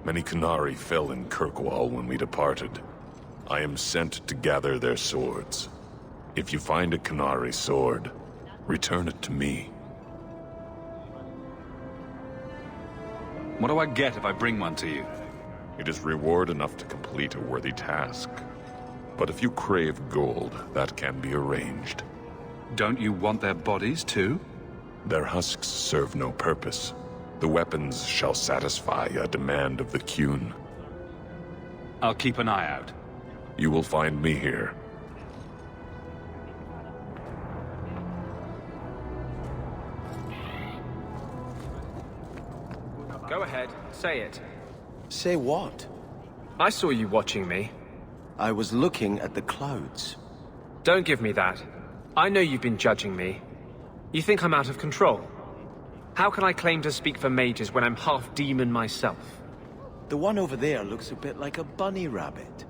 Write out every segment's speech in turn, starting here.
Many Qunari fell in Kirkwall when we departed. I am sent to gather their swords. If you find a Qunari sword, return it to me. What do I get if I bring one to you? It is reward enough to complete a worthy task. But if you crave gold, that can be arranged. Don't you want their bodies, too? Their husks serve no purpose. The weapons shall satisfy a demand of the Qun. I'll keep an eye out. You will find me here. Go ahead, say it. Say what? I saw you watching me. I was looking at the clouds. Don't give me that. I know you've been judging me. You think I'm out of control? How can I claim to speak for mages when I'm half demon myself? The one over there looks a bit like a bunny rabbit.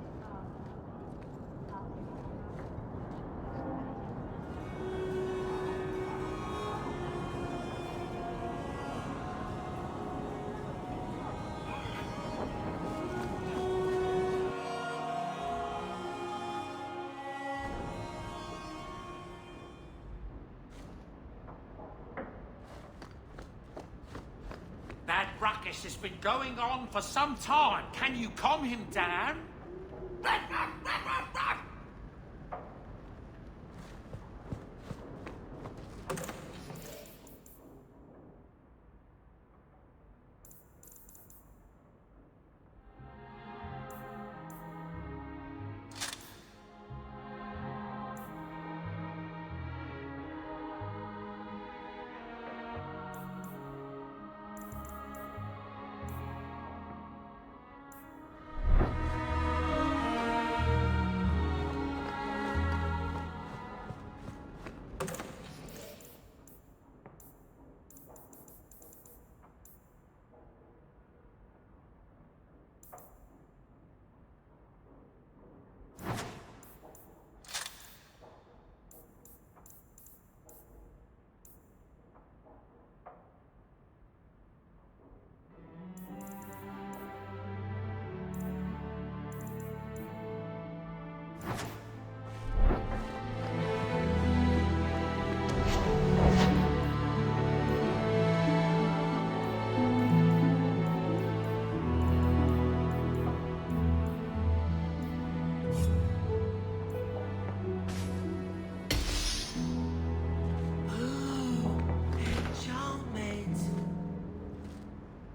That ruckus has been going on for some time. Can you calm him down?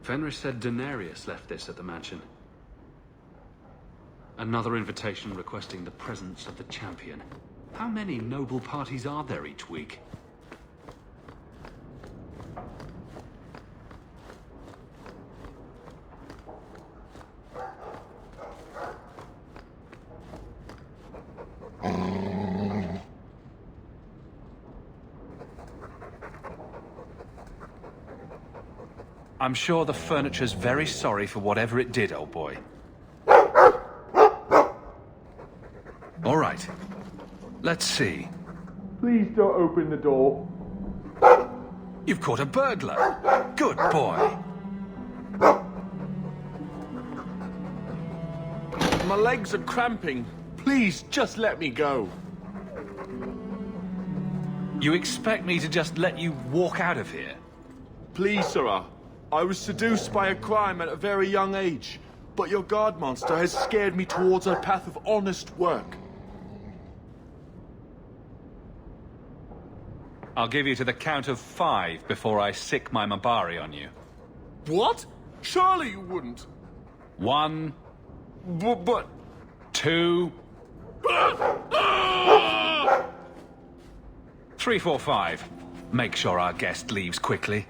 Fenris said Daenerys left this at the mansion. Another invitation requesting the presence of the champion. How many noble parties are there each week? I'm sure the furniture's very sorry for whatever it did, old boy. All right. Let's see. Please don't open the door. You've caught a burglar. Good boy. My legs are cramping. Please, just let me go. You expect me to just let you walk out of here? Please, sirrah. I was seduced by a crime at a very young age, but your guard monster has scared me towards a path of honest work. I'll give you to the count of 5 before I sick my Mabari on you. What? Surely you wouldn't. 1, But... 2, 3, 4, 5. Make sure our guest leaves quickly.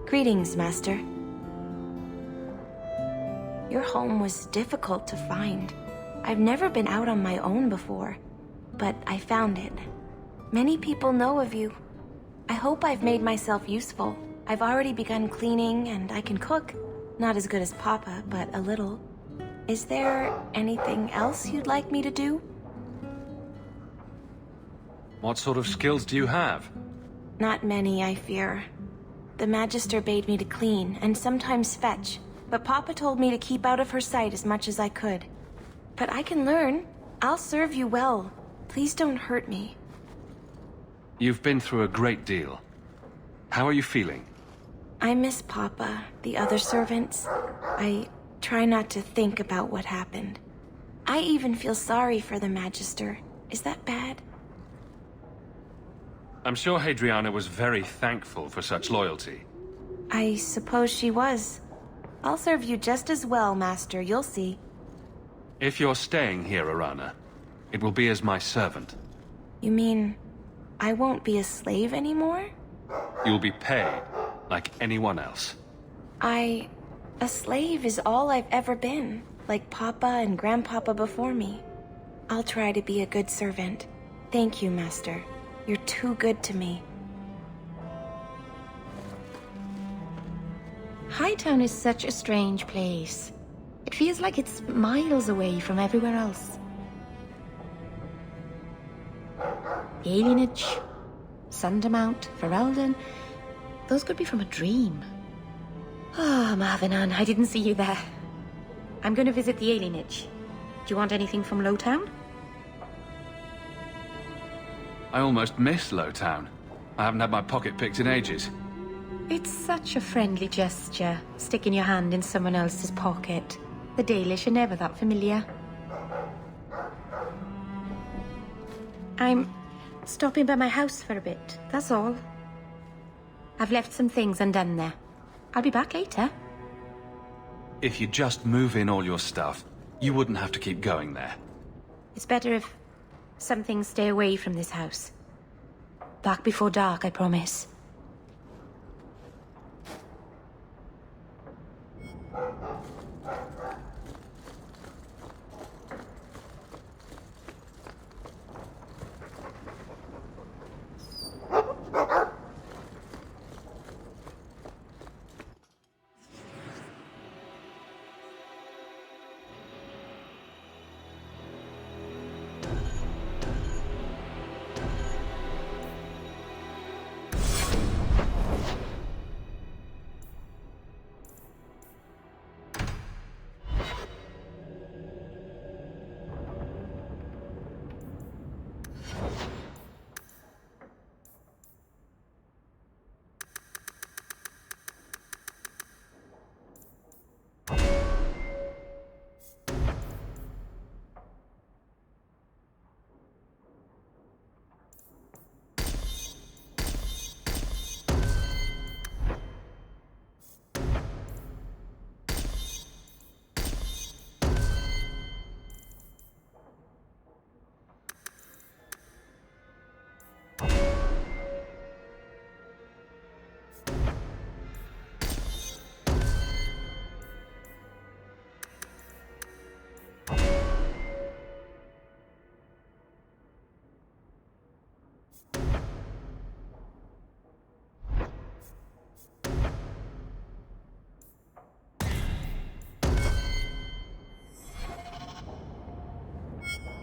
Greetings, Master. Your home was difficult to find. I've never been out on my own before, but I found it. Many people know of you. I hope I've made myself useful. I've already begun cleaning and I can cook. Not as good as Papa, but a little. Is there anything else you'd like me to do? What sort of skills do you have? Not many, I fear. The Magister bade me to clean, and sometimes fetch, but Papa told me to keep out of her sight as much as I could. But I can learn. I'll serve you well. Please don't hurt me. You've been through a great deal. How are you feeling? I miss Papa, the other servants. I try not to think about what happened. I even feel sorry for the Magister. Is that bad? I'm sure Hadriana was very thankful for such loyalty. I suppose she was. I'll serve you just as well, Master, you'll see. If you're staying here, Arana, it will be as my servant. You mean, I won't be a slave anymore? You'll be paid, like anyone else. A slave is all I've ever been, like Papa and Grandpapa before me. I'll try to be a good servant. Thank you, Master. You're too good to me. Hightown is such a strange place. It feels like it's miles away from everywhere else. The Alienage, Sundermount, Ferelden, those could be from a dream. Ah, Marvinan, I didn't see you there. I'm going to visit the Alienage. Do you want anything from Lowtown? I almost miss Lowtown. I haven't had my pocket picked in ages. It's such a friendly gesture, sticking your hand in someone else's pocket. The Dalish are never that familiar. I'm stopping by my house for a bit, that's all. I've left some things undone there. I'll be back later. If you just move in all your stuff, you wouldn't have to keep going there. It's better if some things stay away from this house. Back before dark, I promise.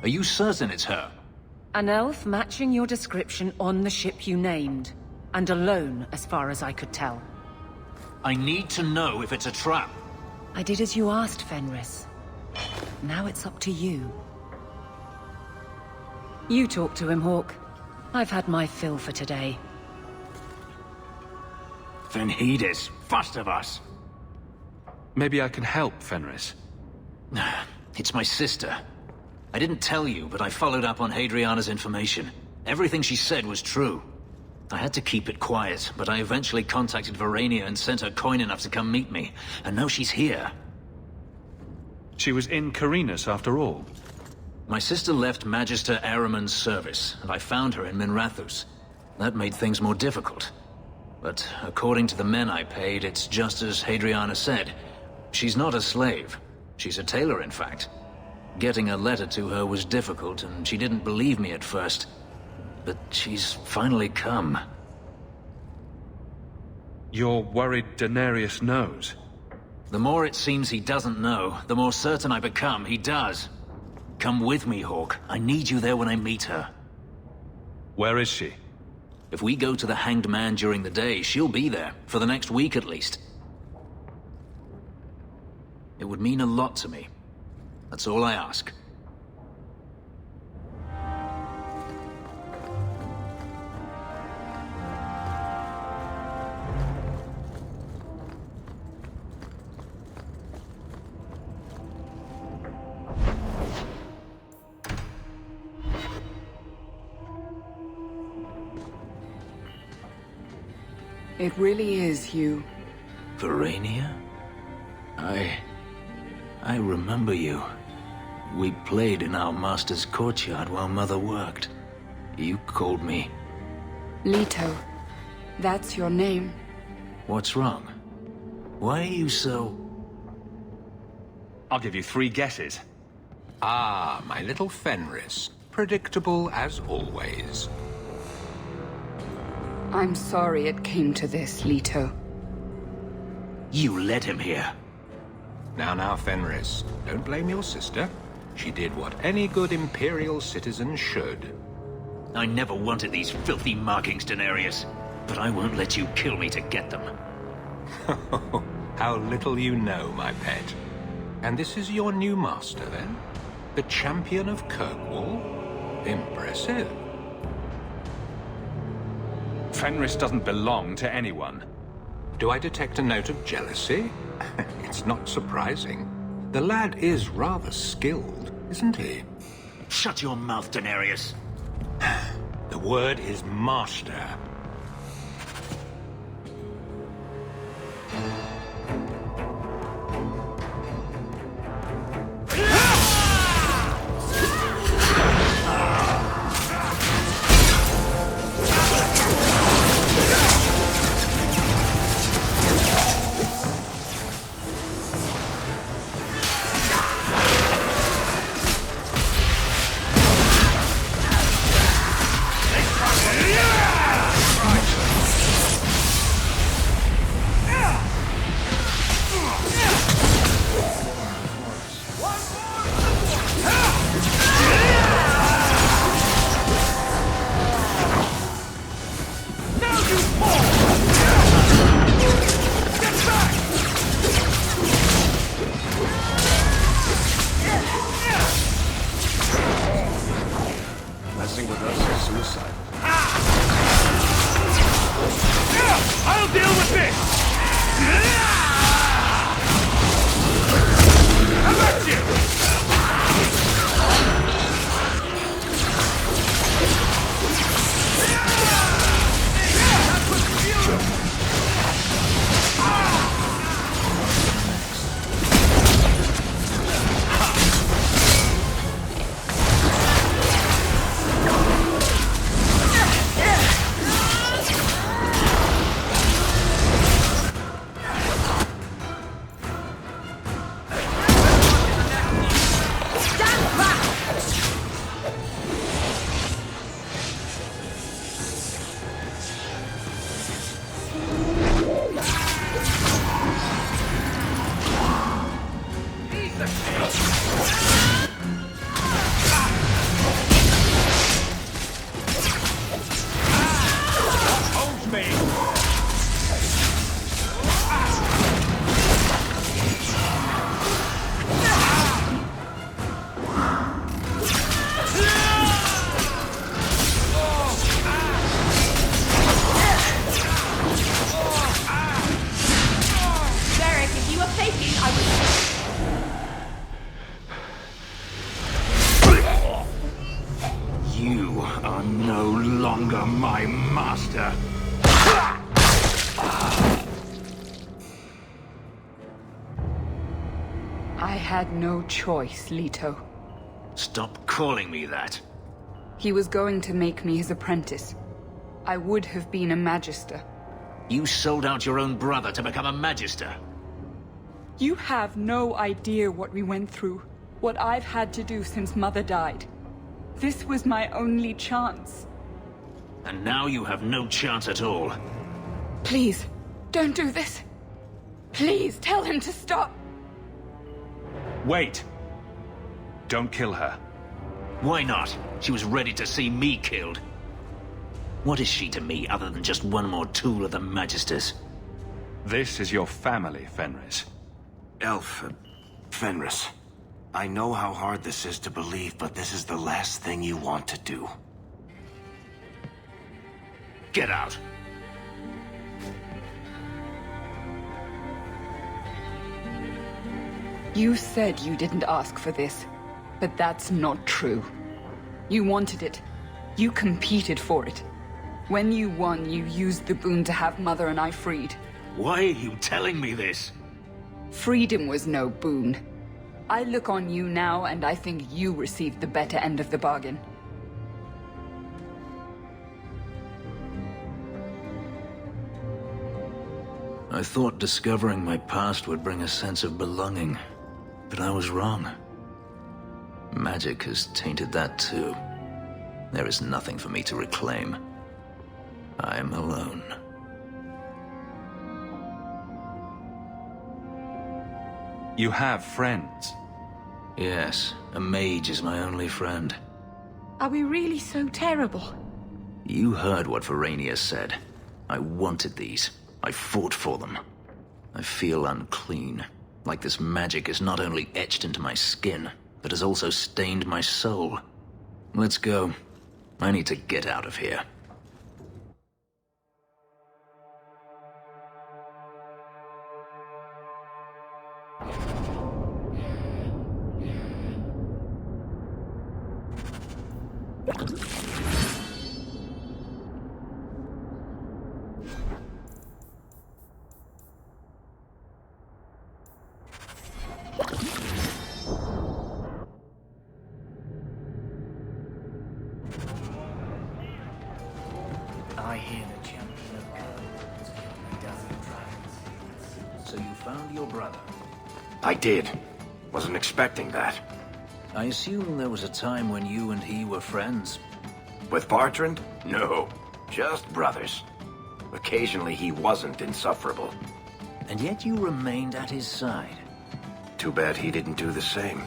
Are you certain it's her? An elf matching your description on the ship you named. And alone, as far as I could tell. I need to know if it's a trap. I did as you asked, Fenris. Now it's up to you. You talk to him, Hawk. I've had my fill for today. Fenhidis, first of us. Maybe I can help, Fenris. It's my sister. I didn't tell you, but I followed up on Hadriana's information. Everything she said was true. I had to keep it quiet, but I eventually contacted Verania and sent her coin enough to come meet me. And now she's here. She was in Carinus after all. My sister left Magister Ahriman's service, and I found her in Minrathous. That made things more difficult. But according to the men I paid, it's just as Hadriana said. She's not a slave. She's a tailor, in fact. Getting a letter to her was difficult, and she didn't believe me at first. But she's finally come. You're worried Daenerys knows? The more it seems he doesn't know, the more certain I become he does. Come with me, Hawke. I need you there when I meet her. Where is she? If we go to the Hanged Man during the day, she'll be there, for the next week at least. It would mean a lot to me. That's all I ask. It really is, Hugh. Verania? I remember you. We played in our master's courtyard while Mother worked. You called me... Leto. That's your name. What's wrong? Why are you so... I'll give you 3 guesses. Ah, my little Fenris. Predictable as always. I'm sorry it came to this, Leto. You led him here. Now, Fenris. Don't blame your sister. She did what any good Imperial citizen should. I never wanted these filthy markings, Daenerys. But I won't let you kill me to get them. How little you know, my pet. And this is your new master, then? The champion of Kirkwall? Impressive. Fenris doesn't belong to anyone. Do I detect a note of jealousy? It's not surprising. The lad is rather skilled, isn't he? Shut your mouth, Daenerys. The word is master. Messing with us is suicide. I'll deal with this! How about you? You are no longer my master. I had no choice, Leto. Stop calling me that. He was going to make me his apprentice. I would have been a Magister. You sold out your own brother to become a Magister. You have no idea what we went through, what I've had to do since Mother died. This was my only chance. And now you have no chance at all. Please, don't do this. Please tell him to stop. Wait. Don't kill her. Why not? She was ready to see me killed. What is she to me other than just one more tool of the Magisters? This is your family, Fenris. Elf, Fenris. I know how hard this is to believe, but this is the last thing you want to do. Get out. You said you didn't ask for this, but that's not true. You wanted it. You competed for it. When you won, you used the boon to have Mother and I freed. Why are you telling me this? Freedom was no boon. I look on you now, and I think you received the better end of the bargain. I thought discovering my past would bring a sense of belonging, but I was wrong. Magic has tainted that too. There is nothing for me to reclaim. I am alone. You have friends. Yes, a mage is my only friend. Are we really so terrible? You heard what Verania said. I wanted these. I fought for them. I feel unclean. Like this magic is not only etched into my skin, but has also stained my soul. Let's go. I need to get out of here. I hear the champion of Kirkwall has killed a dozen dragons. So you found your brother? I did. Wasn't expecting that. I assume there was a time when you and he were friends. With Bartrand? No. Just brothers. Occasionally he wasn't insufferable. And yet you remained at his side. Too bad he didn't do the same.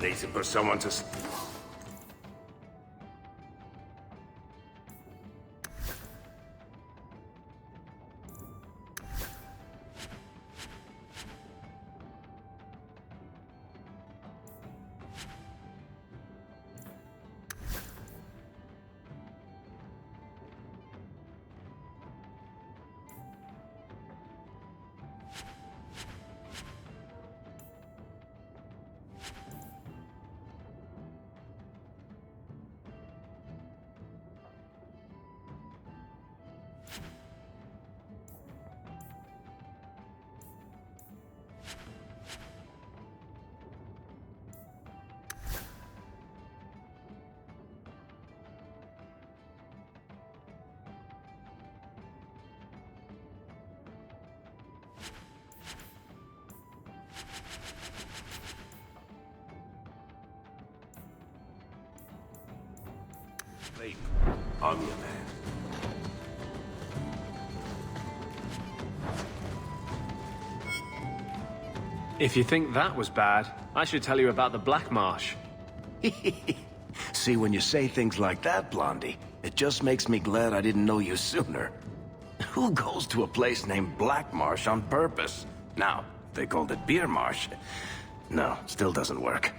Reason for someone to... I'm your man. If you think that was bad, I should tell you about the Black Marsh. See, when you say things like that, Blondie, it just makes me glad I didn't know you sooner. Who goes to a place named Black Marsh on purpose? Now, if they called it Beer Marsh. No, still doesn't work.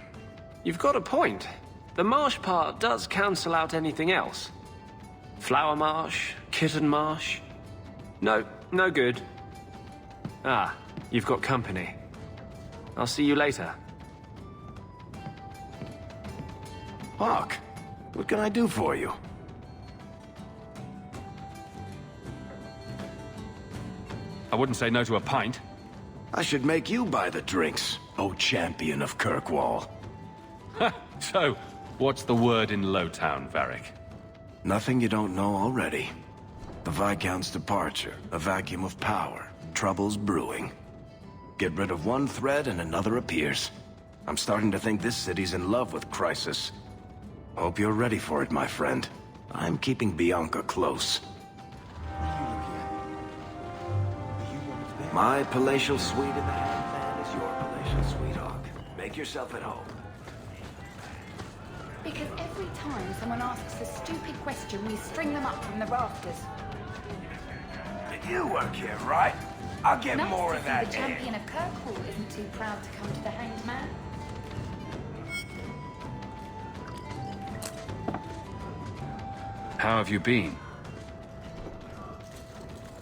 You've got a point. The marsh part does cancel out anything else. Flower Marsh, Kitten Marsh. No, no good. Ah, you've got company. I'll see you later. Hawk, what can I do for you? I wouldn't say no to a pint. I should make you buy the drinks, O champion of Kirkwall. So, what's the word in Lowtown, Varric? Nothing you don't know already. The Viscount's departure, a vacuum of power, troubles brewing. Get rid of one thread and another appears. I'm starting to think this city's in love with Crisis. Hope you're ready for it, my friend. I'm keeping Bianca close. My palatial suite in the Hangman is your palatial sweetheart. Make yourself at home. Because every time someone asks a stupid question, we string them up from the rafters. You work here, right? I'll get Nice more to of see that the champion of Kirkwall isn't too proud to come to the Hanged Man. How have you been?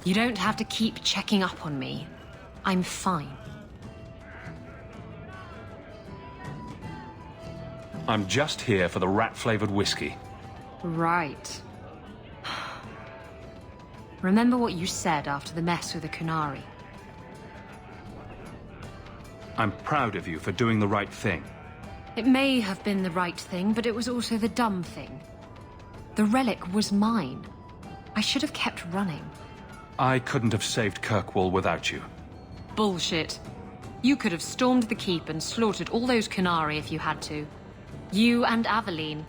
You don't have to keep checking up on me. I'm fine. I'm just here for the rat-flavored whiskey. Right. Remember what you said after the mess with the Kunari? I'm proud of you for doing the right thing. It may have been the right thing, but it was also the dumb thing. The relic was mine. I should have kept running. I couldn't have saved Kirkwall without you. Bullshit. You could have stormed the keep and slaughtered all those Kunari if you had to. You and Aveline.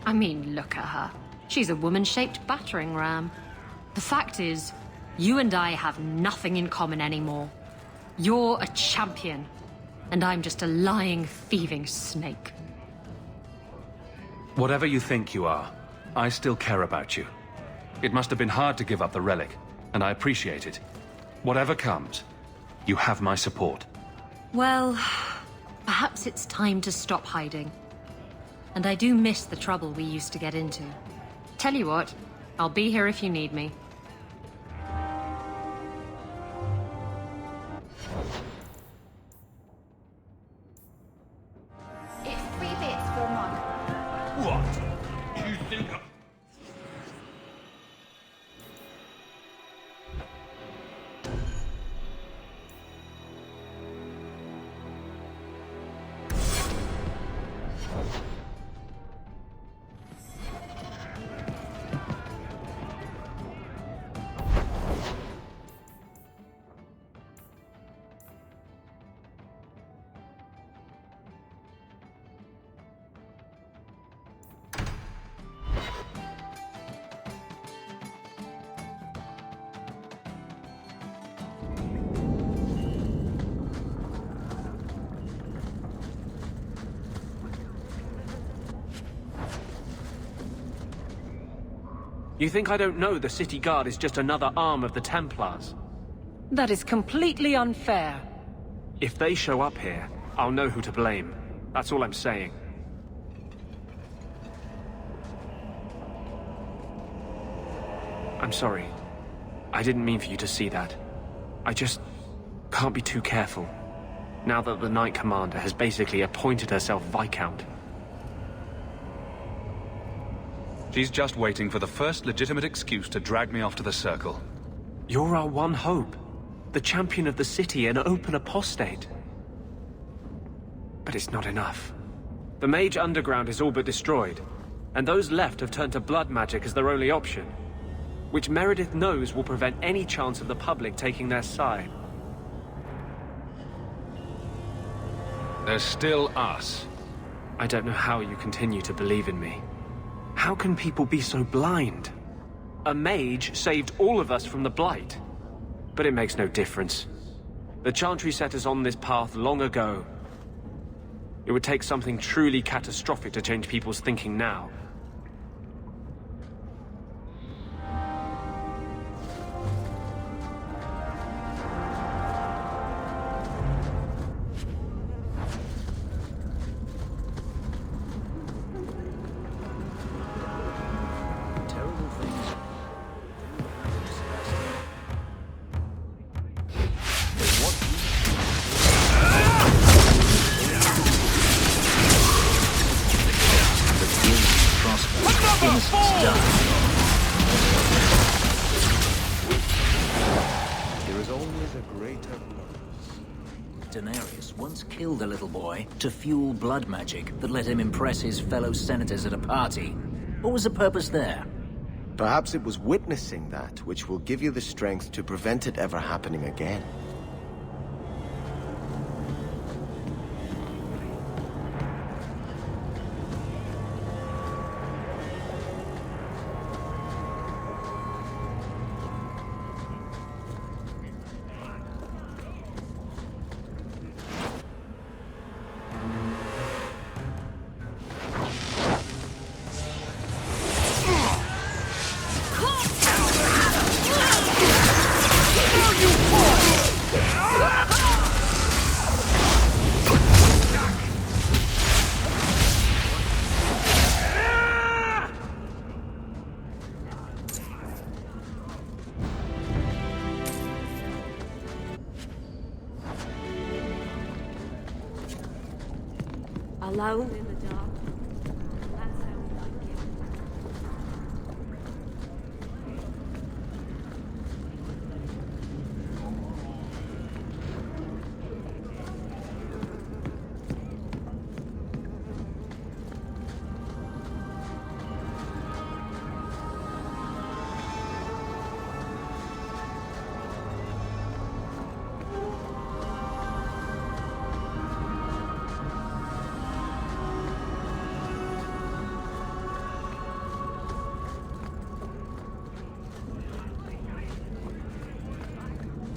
I mean, look at her. She's a woman-shaped battering ram. The fact is, you and I have nothing in common anymore. You're a champion, and I'm just a lying, thieving snake. Whatever you think you are, I still care about you. It must have been hard to give up the relic, and I appreciate it. Whatever comes, you have my support. Well, perhaps it's time to stop hiding. And I do miss the trouble we used to get into. Tell you what, I'll be here if you need me. It's 3 bits for a mug. What? Do you think You think I don't know the City Guard is just another arm of the Templars? That is completely unfair. If they show up here, I'll know who to blame. That's all I'm saying. I'm sorry. I didn't mean for you to see that. I just can't be too careful. Now that the Knight Commander has basically appointed herself Viscount. She's just waiting for the first legitimate excuse to drag me off to the Circle. You're our one hope. The champion of the city, an open apostate. But it's not enough. The Mage Underground is all but destroyed, and those left have turned to blood magic as their only option, which Meredith knows will prevent any chance of the public taking their side. There's still us. I don't know how you continue to believe in me. How can people be so blind? A mage saved all of us from the Blight. But it makes no difference. The Chantry set us on this path long ago. It would take something truly catastrophic to change people's thinking now. Daenerys once killed a little boy to fuel blood magic that let him impress his fellow senators at a party. What was the purpose there? Perhaps it was witnessing that which will give you the strength to prevent it ever happening again. Alone?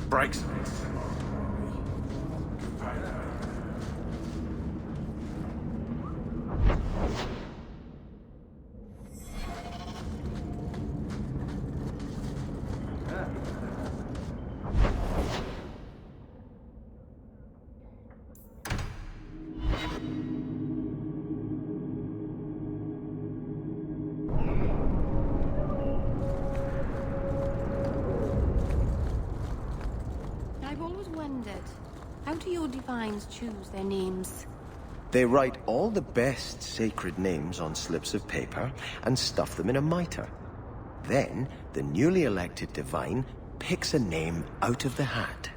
Brakes. I've always wondered, how do your divines choose their names? They write all the best sacred names on slips of paper and stuff them in a mitre. Then, the newly elected divine picks a name out of the hat.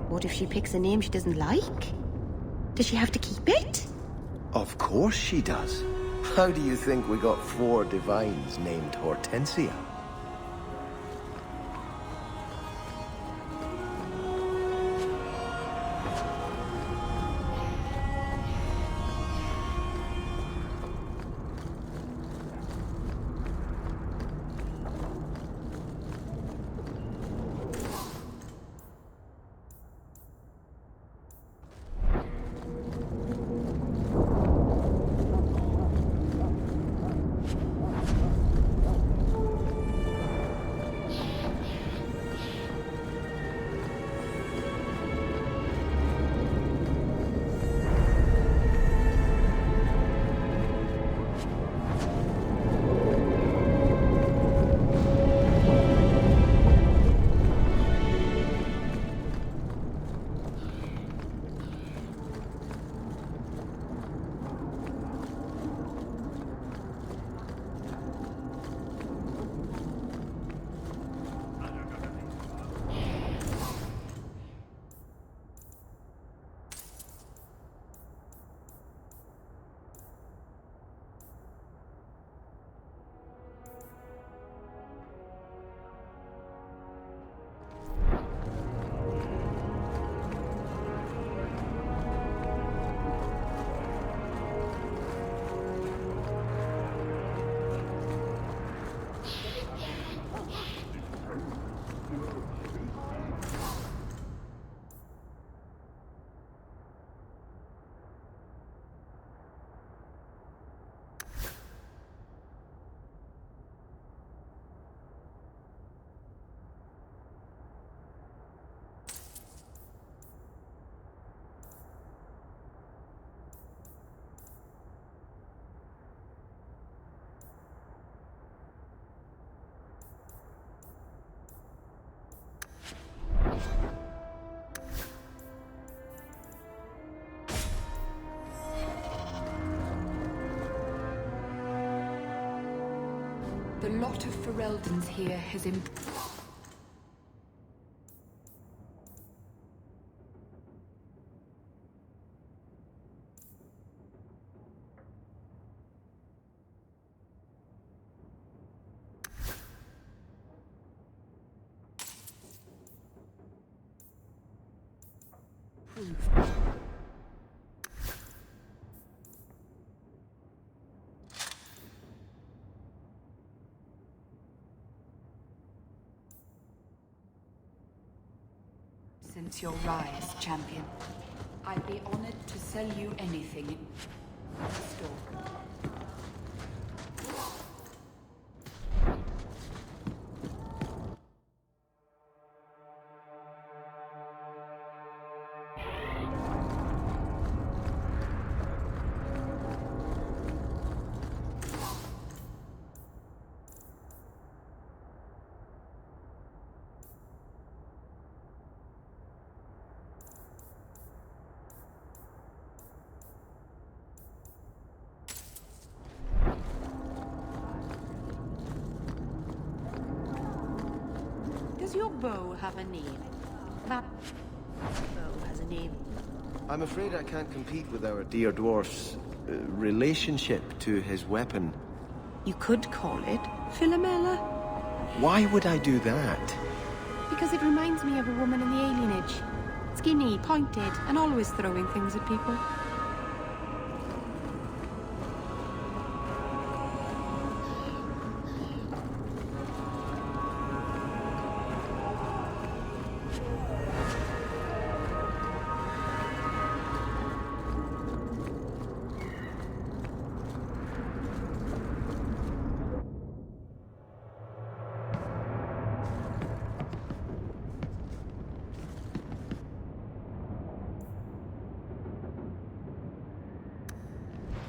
What if she picks a name she doesn't like? Does she have to keep it? Of course she does. How do you think we got 4 divines named Hortensia? The lot of Ferelden's here has prove. Since your rise, champion, I'd be honored to sell you anything in the store. Does your bow have a name? That bow has a name. I'm afraid I can't compete with our dear dwarf's relationship to his weapon. You could call it Philomela. Why would I do that? Because it reminds me of a woman in the alienage. Skinny, pointed, and always throwing things at people.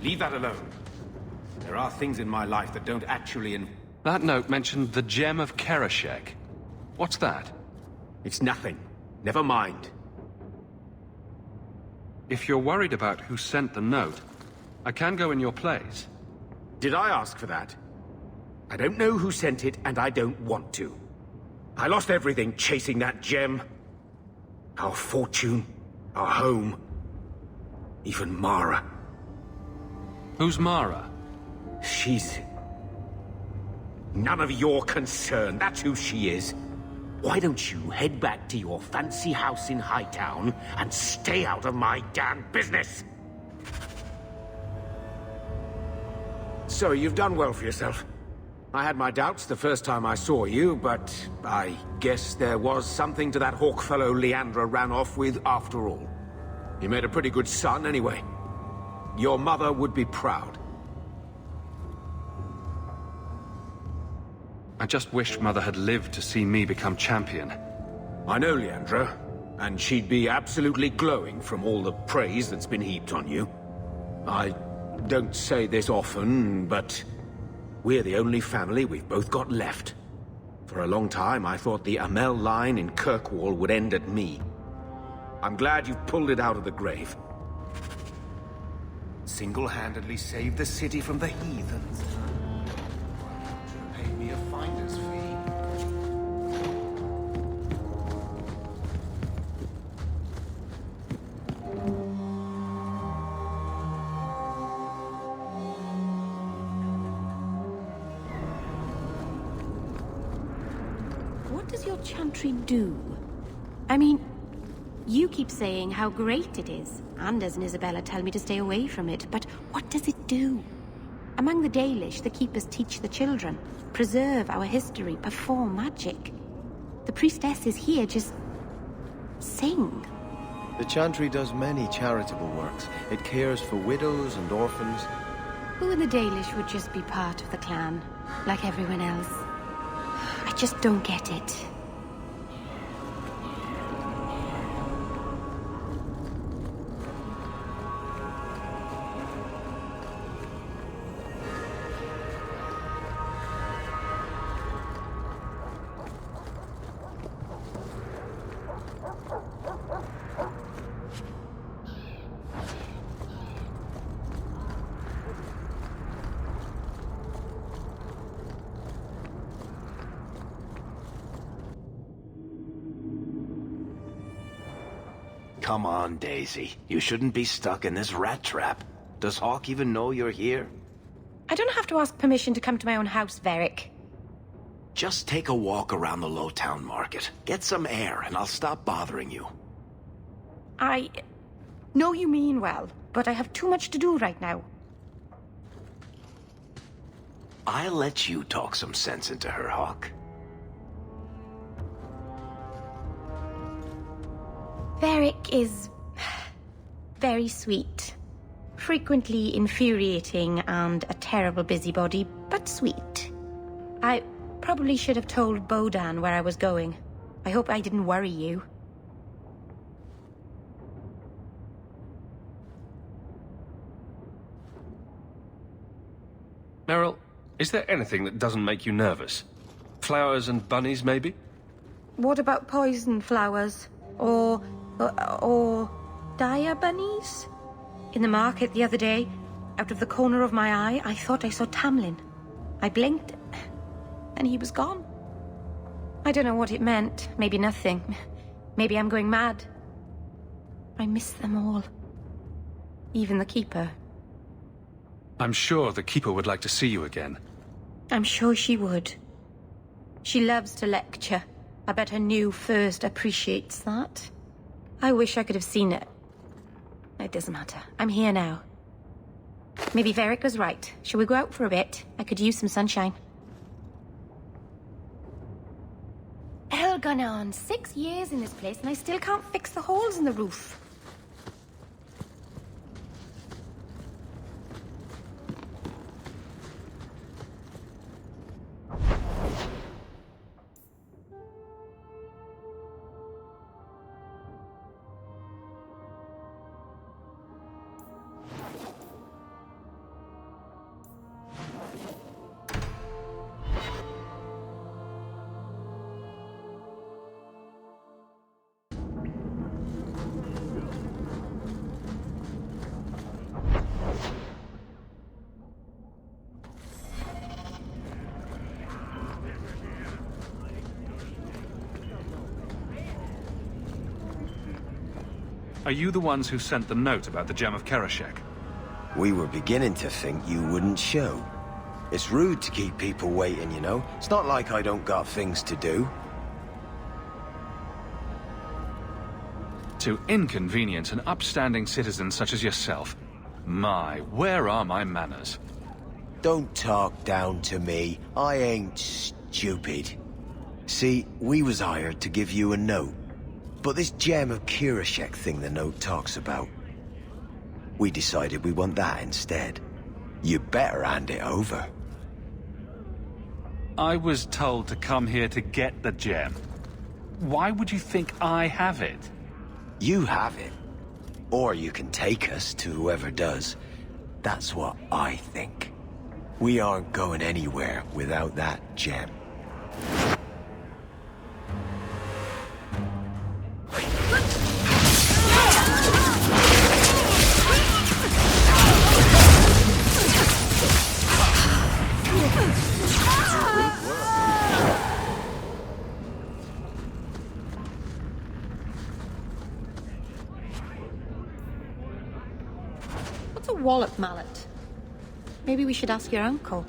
Leave that alone. There are things in my life that don't actually That note mentioned the Gem of Kereshek. What's that? It's nothing. Never mind. If you're worried about who sent the note, I can go in your place. Did I ask for that? I don't know who sent it, and I don't want to. I lost everything chasing that gem. Our fortune, our home, even Mara. Who's Mara? She's... none of your concern. That's who she is. Why don't you head back to your fancy house in Hightown and stay out of my damn business? So, you've done well for yourself. I had my doubts the first time I saw you, but I guess there was something to that hawk fellow Leandra ran off with after all. He made a pretty good son anyway. Your mother would be proud. I just wish Mother had lived to see me become champion. I know Leandra, and she'd be absolutely glowing from all the praise that's been heaped on you. I don't say this often, but we're the only family we've both got left. For a long time, I thought the Amel line in Kirkwall would end at me. I'm glad you've pulled it out of the grave. Single-handedly saved the city from the heathens. Should have paid me a finder's fee. What does your chantry do? I mean, you keep saying how great it is. Anders and Isabella tell me to stay away from it, but what does it do? Among the Dalish, the keepers teach the children, preserve our history, perform magic. The priestesses here just sing. The chantry does many charitable works. It cares for widows and orphans. Who in the Dalish would just be part of the clan, like everyone else? I just don't get it. Come on, Daisy. You shouldn't be stuck in this rat trap. Does Hawk even know you're here? I don't have to ask permission to come to my own house, Varric. Just take a walk around the Lowtown Market. Get some air, and I'll stop bothering you. know you mean well, but I have too much to do right now. I'll let you talk some sense into her, Hawk. Varric is very sweet. Frequently infuriating and a terrible busybody, but sweet. I probably should have told Bodan where I was going. I hope I didn't worry you. Meryl, is there anything that doesn't make you nervous? Flowers and bunnies, maybe? What about poison flowers? Or dire bunnies? In the market the other day, out of the corner of my eye, I thought I saw Tamlin. I blinked, and he was gone. I don't know what it meant. Maybe nothing. Maybe I'm going mad. I miss them all. Even the Keeper. I'm sure the Keeper would like to see you again. I'm sure she would. She loves to lecture. I bet her new first appreciates that. I wish I could have seen it. It doesn't matter. I'm here now. Maybe Varric was right. Shall we go out for a bit? I could use some sunshine. Elganon, 6 years in this place and I still can't fix the holes in the roof. Are you the ones who sent the note about the Gem of Kerashek? We were beginning to think you wouldn't show. It's rude to keep people waiting, you know? It's not like I don't got things to do. To inconvenience an upstanding citizen such as yourself. My, where are my manners? Don't talk down to me. I ain't stupid. See, we was hired to give you a note. But this Gem of Kerashek thing the note talks about, we decided we want that instead. You better hand it over. I was told to come here to get the gem. Why would you think I have it? You have it. Or you can take us to whoever does. That's what I think. We aren't going anywhere without that gem. What's a wallop mallet? Maybe we should ask your uncle.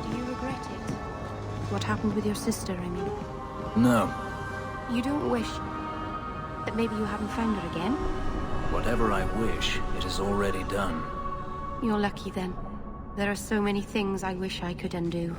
Do you regret it? What happened with your sister, I mean? No. You don't wish that maybe you haven't found her again? Whatever I wish, it is already done. You're lucky then. There are so many things I wish I could undo.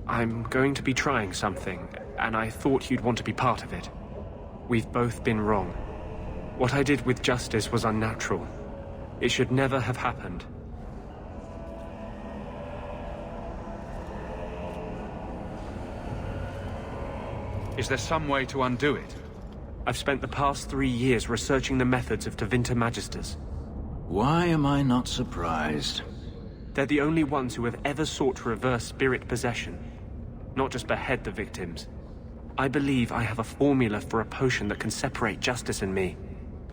I'm going to be trying something, and I thought you'd want to be part of it. We've both been wrong. What I did with Justice was unnatural. It should never have happened. Is there some way to undo it? I've spent the past 3 years researching the methods of Tevinter Magisters. Why am I not surprised? They're the only ones who have ever sought to reverse spirit possession, not just behead the victims. I believe I have a formula for a potion that can separate Justice and me,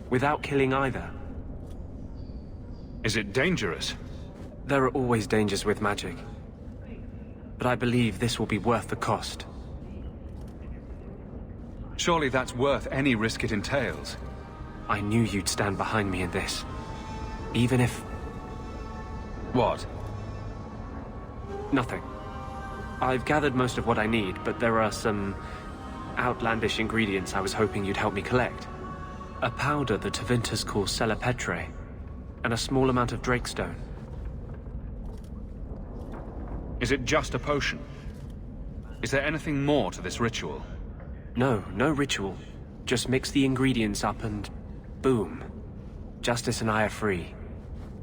without killing either. Is it dangerous? There are always dangers with magic. But I believe this will be worth the cost. Surely that's worth any risk it entails. I knew you'd stand behind me in this. Even if... What? Nothing. I've gathered most of what I need, but there are some outlandish ingredients I was hoping you'd help me collect. A powder the Tevinter call Celepetre, and a small amount of Drakestone. Is it just a potion? Is there anything more to this ritual? No ritual. Just mix the ingredients up and... boom. Justice and I are free.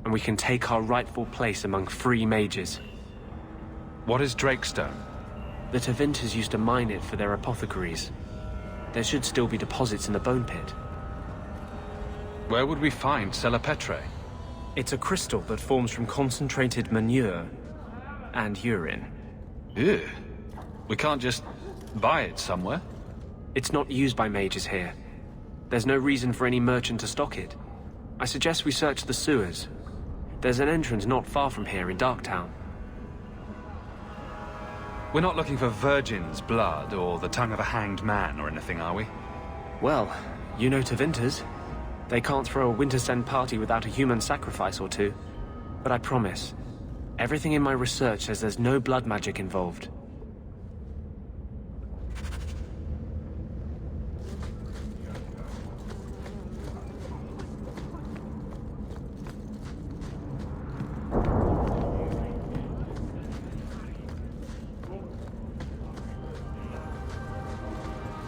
And we can take our rightful place among free mages. What is Drakestone? The Tevinters used to mine it for their apothecaries. There should still be deposits in the Bone Pit. Where would we find Celepetre? It's a crystal that forms from concentrated manure and urine. Ew. We can't just buy it somewhere? It's not used by mages here. There's no reason for any merchant to stock it. I suggest we search the sewers. There's an entrance not far from here in Darktown. We're not looking for virgin's blood or the tongue of a hanged man or anything, are we? Well, you know Tevinters. They can't throw a Wintersend party without a human sacrifice or two. But I promise, everything in my research says there's no blood magic involved.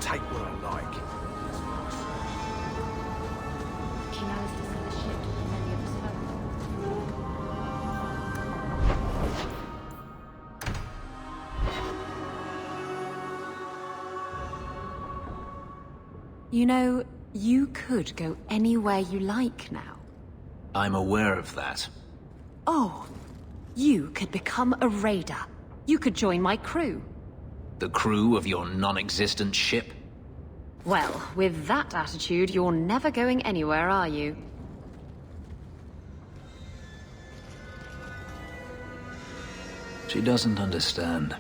Take what I like. King Alistair sent a ship to many of his folk. You know, you could go anywhere you like now. I'm aware of that. Oh, you could become a raider. You could join my crew. The crew of your non-existent ship? Well, with that attitude, you're never going anywhere, are you? She doesn't understand.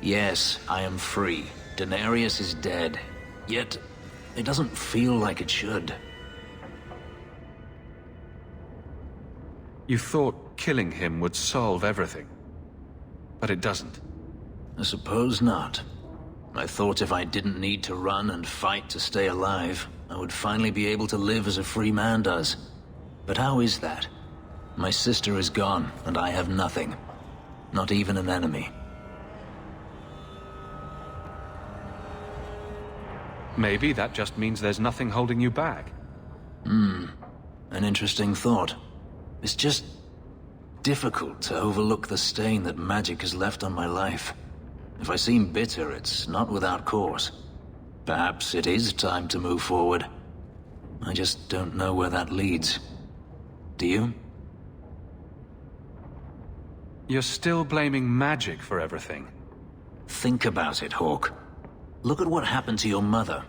Yes, I am free. Daenerys is dead. Yet, it doesn't feel like it should. You thought killing him would solve everything. But it doesn't. I suppose not. I thought if I didn't need to run and fight to stay alive, I would finally be able to live as a free man does. But how is that? My sister is gone, and I have nothing. Not even an enemy. Maybe that just means there's nothing holding you back. An interesting thought. It's just difficult to overlook the stain that magic has left on my life. If I seem bitter, it's not without cause. Perhaps it is time to move forward. I just don't know where that leads. Do you? You're still blaming magic for everything. Think about it, Hawke. Look at what happened to your mother.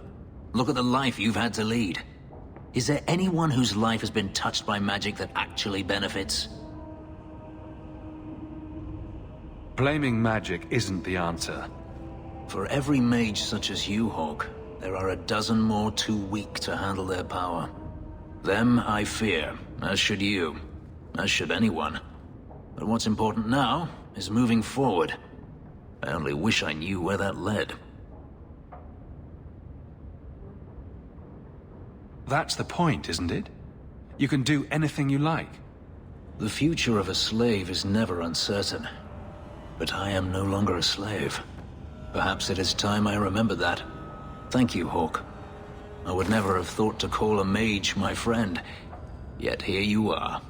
Look at the life you've had to lead. Is there anyone whose life has been touched by magic that actually benefits? Blaming magic isn't the answer. For every mage such as you, Hawke, there are a dozen more too weak to handle their power. Them I fear, as should you, as should anyone. But what's important now is moving forward. I only wish I knew where that led. That's the point, isn't it? You can do anything you like. The future of a slave is never uncertain. But I am no longer a slave. Perhaps it is time I remember that. Thank you, Hawke. I would never have thought to call a mage my friend. Yet here you are.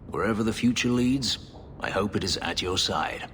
Wherever the future leads, I hope it is at your side.